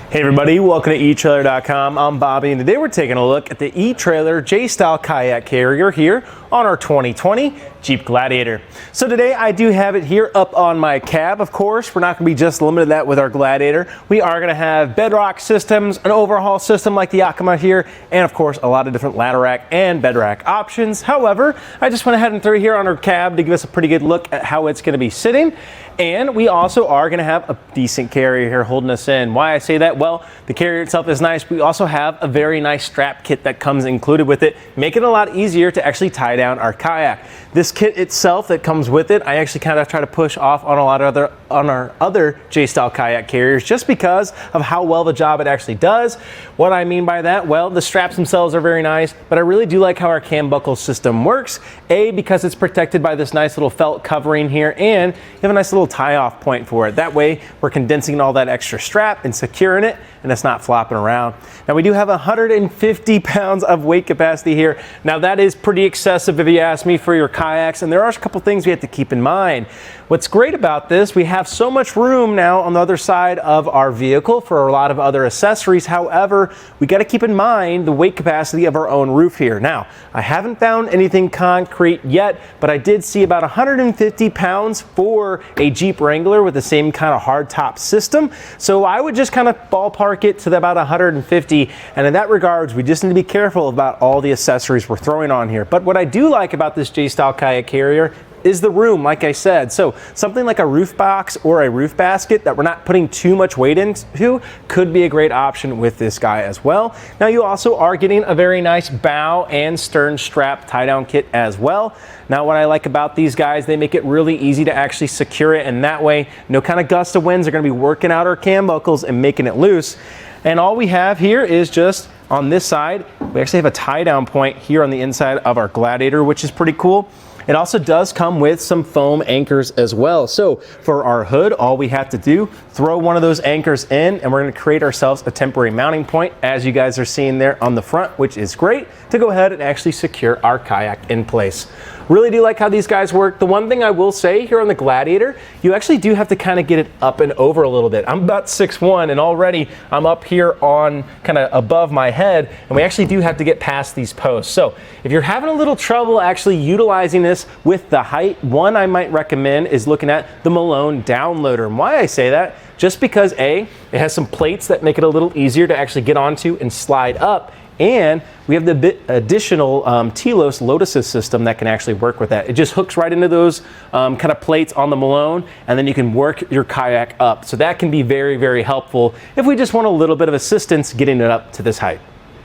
Hey everybody, welcome to etrailer.com. I'm Bobby, and today we're taking a look at the etrailer J-style kayak carrier here on our 2020 Jeep Gladiator. So today I do have it here up on my cab. Of course, we're not going to be just limited to that with our Gladiator. We are going to have bedrock systems, an overhaul system like the Yakima here, and of course a lot of different ladder rack and bed rack options. However, I just went ahead and threw it here on our cab to give us a pretty good look at how it's going to be sitting. And we also are going to have a decent carrier here holding us in. Why I say that? Well, the carrier itself is nice. We also have a very nice strap kit that comes included with it, making it a lot easier to actually tie down our kayak. This kit itself that comes with it, I actually kind of try to push off on our other J-style kayak carriers just because of how well the job it actually does. What I mean by that? Well, the straps themselves are very nice, but I really do like how our cam buckle system works. A, because it's protected by this nice little felt covering here, and you have a nice little tie-off point for it. That way, we're condensing all that extra strap and securing it, and it's not flopping around. Now, we do have 150 pounds of weight capacity here. Now, that is pretty excessive if you ask me for your kayaks, and there are a couple things we have to keep in mind. What's great about this, we have so much room now on the other side of our vehicle for a lot of other accessories. However, we got to keep in mind the weight capacity of our own roof here. Now, I haven't found anything concrete yet, but I did see about 150 pounds for a Jeep Wrangler with the same kind of hard top system. So I would just kind of ballpark it to about 150. And in that regards, we just need to be careful about all the accessories we're throwing on here. But what I do like about this J-style kayak carrier is the room, like I said. So something like a roof box or a roof basket that we're not putting too much weight into could be a great option with this guy as well. Now you also are getting a very nice bow and stern strap tie down kit as well. Now what I like about these guys, they make it really easy to actually secure it, and that way no kind of gust of winds are going to be working out our cam buckles and making it loose. And all we have here is just on this side, we actually have a tie down point here on the inside of our Gladiator, which is pretty cool. It also does come with some foam anchors as well. So for our hood, all we have to do, throw one of those anchors in, and we're going to create ourselves a temporary mounting point, as you guys are seeing there on the front, which is great to go ahead and actually secure our kayak in place. Really do like how these guys work. The one thing I will say here on the Gladiator, you actually do have to kind of get it up and over a little bit. I'm about 6'1", and already I'm up here on kind of above my head, and we actually do have to get past these posts. So if you're having a little trouble actually utilizing this with the height, one I might recommend is looking at the Malone downloader. And why I say that, just because A, it has some plates that make it a little easier to actually get onto and slide up, and we have the additional Telos Lotus system that can actually work with that. It just hooks right into those kind of plates on the Malone, and then you can work your kayak up. So that can be very, very helpful if we just want a little bit of assistance getting it up to this height.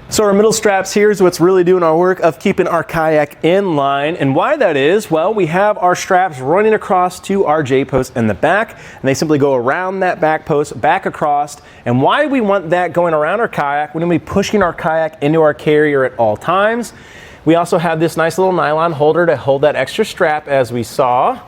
So our middle straps here is what's really doing our work of keeping our kayak in line. And why that is, well, we have our straps running across to our J-post in the back, and they simply go around that back post, back across. And why we want that going around our kayak, we're going to be pushing our kayak into our carrier at all times. We also have this nice little nylon holder to hold that extra strap, as we saw.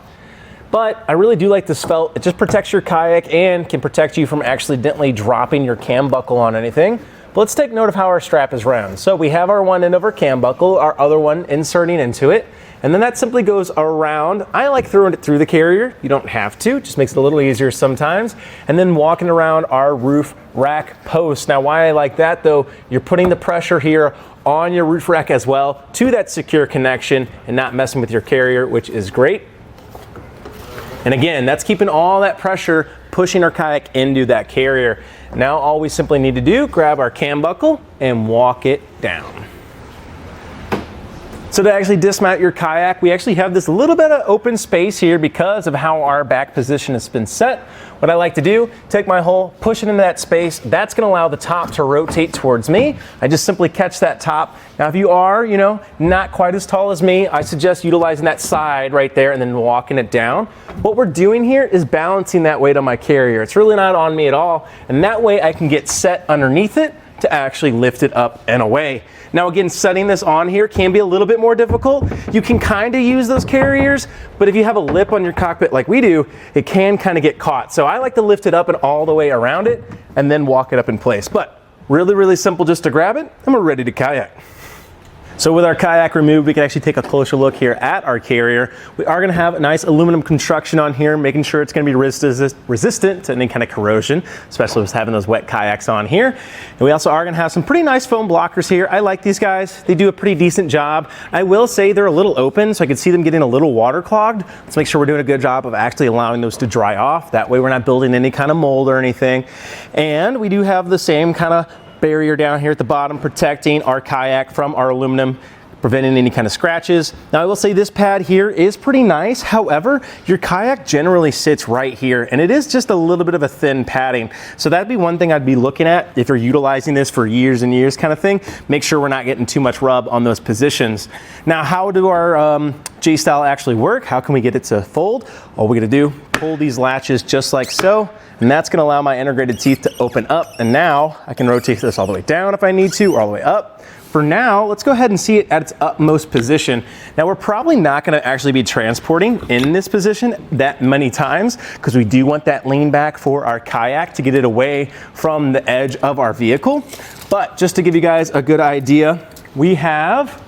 But I really do like this felt. It just protects your kayak and can protect you from accidentally dropping your cam buckle on anything. But let's take note of how our strap is round. So we have our one end of our cam buckle, our other one inserting into it, and then that simply goes around. I like throwing it through the carrier. You don't have to, just makes it a little easier sometimes. And then walking around our roof rack post. Now why I like that though, you're putting the pressure here on your roof rack as well to that secure connection and not messing with your carrier, which is great. And again, that's keeping all that pressure pushing our kayak into that carrier. Now all we simply need to do, grab our cam buckle and walk it down. So to actually dismount your kayak, we actually have this little bit of open space here because of how our back position has been set. What I like to do, take my hole, push it into that space. That's going to allow the top to rotate towards me. I just simply catch that top. Now if you are, not quite as tall as me, I suggest utilizing that side right there and then walking it down. What we're doing here is balancing that weight on my carrier. It's really not on me at all. And that way I can get set underneath it to actually lift it up and away. Now again, setting this on here can be a little bit more difficult. You can kind of use those carriers, but if you have a lip on your cockpit like we do, it can kind of get caught. So I like to lift it up and all the way around it and then walk it up in place. But really, really simple just to grab it and we're ready to kayak. So with our kayak removed, we can actually take a closer look here at our carrier. We are going to have a nice aluminum construction on here, making sure it's going to be resistant to any kind of corrosion, especially with having those wet kayaks on here. And we also are going to have some pretty nice foam blockers here. I like these guys. They do a pretty decent job. I will say they're a little open, so I can see them getting a little waterclogged. Let's make sure we're doing a good job of actually allowing those to dry off. That way we're not building any kind of mold or anything. And we do have the same kind of barrier down here at the bottom, protecting our kayak from our aluminum, preventing any kind of scratches. Now I will say this pad here is pretty nice. However, your kayak generally sits right here, and it is just a little bit of a thin padding. So that'd be one thing I'd be looking at if you're utilizing this for years and years kind of thing. Make sure we're not getting too much rub on those positions. Now, how do our J-Style actually work? How can we get it to fold? All we're gonna do, pull these latches just like so, and that's gonna allow my integrated teeth to open up. And now I can rotate this all the way down if I need to, or all the way up. For now, let's go ahead and see it at its utmost position. Now we're probably not gonna actually be transporting in this position that many times, because we do want that lean back for our kayak to get it away from the edge of our vehicle. But just to give you guys a good idea, we have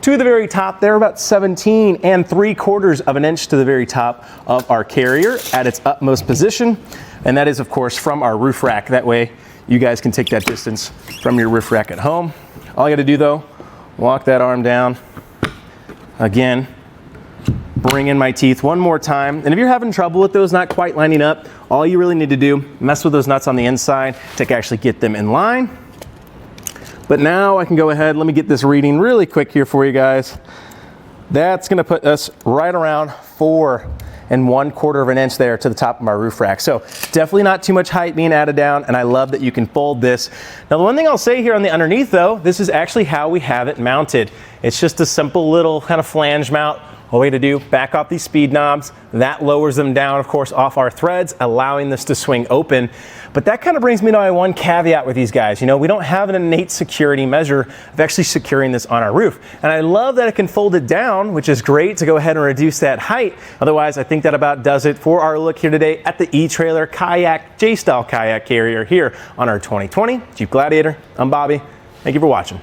to the very top there, about 17 3/4 of an inch to the very top of our carrier at its utmost position. And that is, of course, from our roof rack. That way you guys can take that distance from your roof rack at home. All I gotta do though, walk that arm down. Again, bring in my teeth one more time. And if you're having trouble with those not quite lining up, all you really need to do, mess with those nuts on the inside to actually get them in line. But now I can go ahead, let me get this reading really quick here for you guys. That's gonna put us right around 4 1/4 of an inch there to the top of my roof rack. So definitely not too much height being added down, and I love that you can fold this. Now the one thing I'll say here on the underneath though, this is actually how we have it mounted. It's just a simple little kind of flange mount. All we have to do, back off these speed knobs. That lowers them down, of course, off our threads, allowing this to swing open. But that kind of brings me to my one caveat with these guys. You know, we don't have an innate security measure of actually securing this on our roof. And I love that it can fold it down, which is great to go ahead and reduce that height. Otherwise, I think that about does it for our look here today at the etrailer Kayak J-Style kayak carrier here on our 2020 Jeep Gladiator. I'm Bobby. Thank you for watching.